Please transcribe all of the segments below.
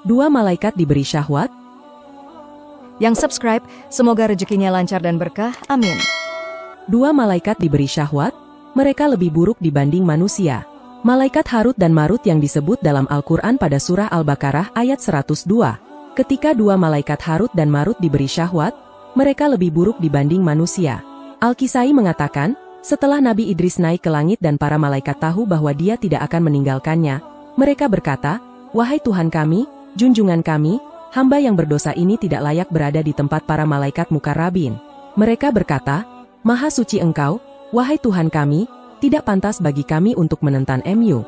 Dua malaikat diberi syahwat. Yang subscribe, semoga rezekinya lancar dan berkah, amin. Dua malaikat diberi syahwat, mereka lebih buruk dibanding manusia. Malaikat Harut dan Marut yang disebut dalam Al-Quran pada surah Al-Baqarah ayat 102. Ketika dua malaikat Harut dan Marut diberi syahwat, mereka lebih buruk dibanding manusia. Al-Kisai mengatakan, setelah Nabi Idris naik ke langit dan para malaikat tahu bahwa dia tidak akan meninggalkannya, mereka berkata, "Wahai Tuhan kami, junjungan kami, hamba yang berdosa ini tidak layak berada di tempat para malaikat mukarrabin." Mereka berkata, "Maha suci Engkau, wahai Tuhan kami, tidak pantas bagi kami untuk menentan MU."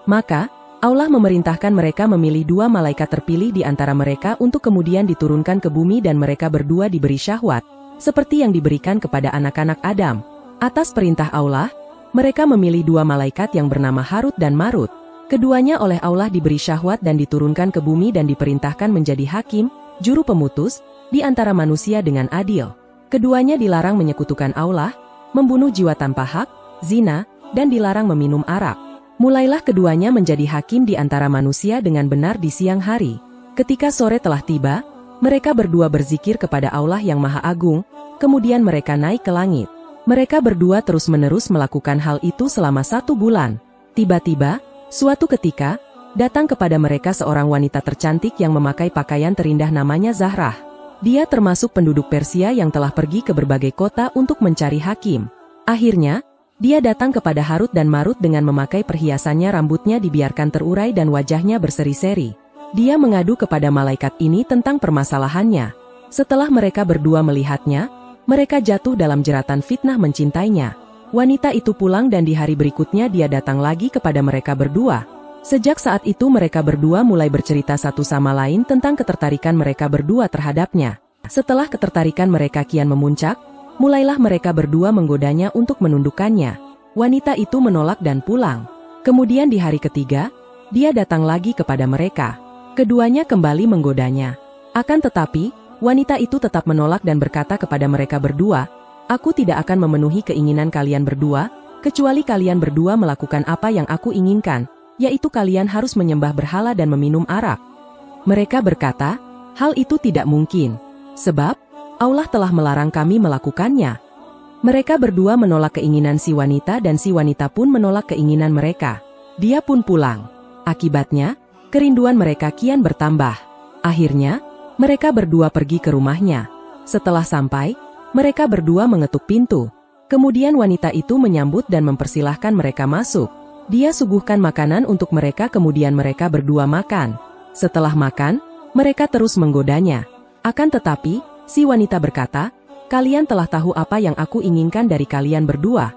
Maka, Allah memerintahkan mereka memilih dua malaikat terpilih di antara mereka untuk kemudian diturunkan ke bumi dan mereka berdua diberi syahwat, seperti yang diberikan kepada anak-anak Adam. Atas perintah Allah, mereka memilih dua malaikat yang bernama Harut dan Marut. Keduanya oleh Allah diberi syahwat dan diturunkan ke bumi dan diperintahkan menjadi hakim, juru pemutus, di antara manusia dengan adil. Keduanya dilarang menyekutukan Allah, membunuh jiwa tanpa hak, zina, dan dilarang meminum arak. Mulailah keduanya menjadi hakim di antara manusia dengan benar di siang hari. Ketika sore telah tiba, mereka berdua berzikir kepada Allah yang Maha Agung, kemudian mereka naik ke langit. Mereka berdua terus-menerus melakukan hal itu selama 1 bulan. Tiba-tiba, suatu ketika, datang kepada mereka seorang wanita tercantik yang memakai pakaian terindah namanya Zahrah. Dia termasuk penduduk Persia yang telah pergi ke berbagai kota untuk mencari hakim. Akhirnya, dia datang kepada Harut dan Marut dengan memakai perhiasannya, rambutnya dibiarkan terurai dan wajahnya berseri-seri. Dia mengadu kepada malaikat ini tentang permasalahannya. Setelah mereka berdua melihatnya, mereka jatuh dalam jeratan fitnah mencintainya. Wanita itu pulang dan di hari berikutnya dia datang lagi kepada mereka berdua. Sejak saat itu mereka berdua mulai bercerita satu sama lain tentang ketertarikan mereka berdua terhadapnya. Setelah ketertarikan mereka kian memuncak, mulailah mereka berdua menggodanya untuk menundukkannya. Wanita itu menolak dan pulang. Kemudian di hari ketiga, dia datang lagi kepada mereka. Keduanya kembali menggodanya. Akan tetapi, wanita itu tetap menolak dan berkata kepada mereka berdua, "Aku tidak akan memenuhi keinginan kalian berdua, kecuali kalian berdua melakukan apa yang aku inginkan, yaitu kalian harus menyembah berhala dan meminum arak." Mereka berkata, "Hal itu tidak mungkin, sebab Allah telah melarang kami melakukannya." Mereka berdua menolak keinginan si wanita dan si wanita pun menolak keinginan mereka. Dia pun pulang. Akibatnya, kerinduan mereka kian bertambah. Akhirnya, mereka berdua pergi ke rumahnya. Setelah sampai, mereka berdua mengetuk pintu. Kemudian wanita itu menyambut dan mempersilahkan mereka masuk. Dia suguhkan makanan untuk mereka, kemudian mereka berdua makan. Setelah makan, mereka terus menggodanya. Akan tetapi, si wanita berkata, "Kalian telah tahu apa yang aku inginkan dari kalian berdua."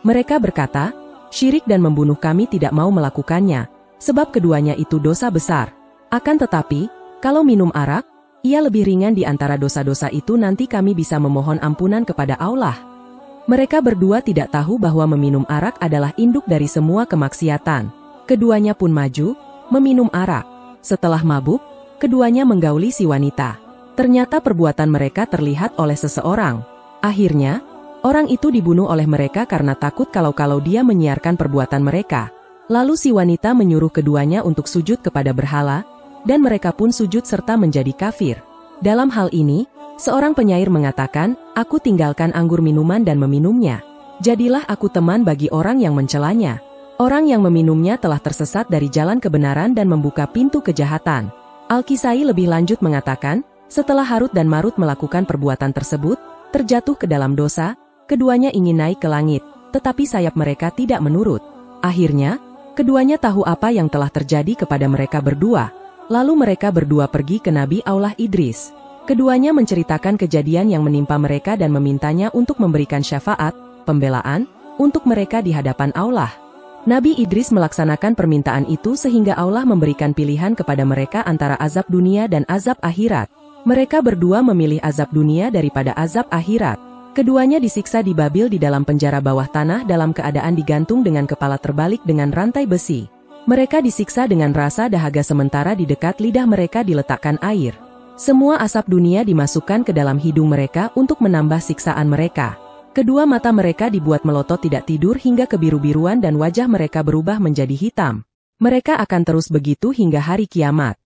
Mereka berkata, "Syirik dan membunuh kami tidak mau melakukannya, sebab keduanya itu dosa besar. Akan tetapi, kalau minum arak, ia lebih ringan di antara dosa-dosa itu, nanti kami bisa memohon ampunan kepada Allah." Mereka berdua tidak tahu bahwa meminum arak adalah induk dari semua kemaksiatan. Keduanya pun maju, meminum arak. Setelah mabuk, keduanya menggauli si wanita. Ternyata perbuatan mereka terlihat oleh seseorang. Akhirnya, orang itu dibunuh oleh mereka karena takut kalau dia menyiarkan perbuatan mereka. Lalu si wanita menyuruh keduanya untuk sujud kepada berhala, dan mereka pun sujud serta menjadi kafir. Dalam hal ini, seorang penyair mengatakan, "Aku tinggalkan anggur minuman dan meminumnya. Jadilah aku teman bagi orang yang mencelanya. Orang yang meminumnya telah tersesat dari jalan kebenaran dan membuka pintu kejahatan." Al-Kisai lebih lanjut mengatakan, setelah Harut dan Marut melakukan perbuatan tersebut, terjatuh ke dalam dosa, keduanya ingin naik ke langit, tetapi sayap mereka tidak menurut. Akhirnya, keduanya tahu apa yang telah terjadi kepada mereka berdua. Lalu mereka berdua pergi ke Nabi Allah Idris. Keduanya menceritakan kejadian yang menimpa mereka dan memintanya untuk memberikan syafaat, pembelaan, untuk mereka di hadapan Allah. Nabi Idris melaksanakan permintaan itu sehingga Allah memberikan pilihan kepada mereka antara azab dunia dan azab akhirat. Mereka berdua memilih azab dunia daripada azab akhirat. Keduanya disiksa di Babil di dalam penjara bawah tanah dalam keadaan digantung dengan kepala terbalik dengan rantai besi. Mereka disiksa dengan rasa dahaga sementara di dekat lidah mereka diletakkan air. Semua asap dunia dimasukkan ke dalam hidung mereka untuk menambah siksaan mereka. Kedua mata mereka dibuat melotot tidak tidur hingga kebiru-biruan dan wajah mereka berubah menjadi hitam. Mereka akan terus begitu hingga hari kiamat.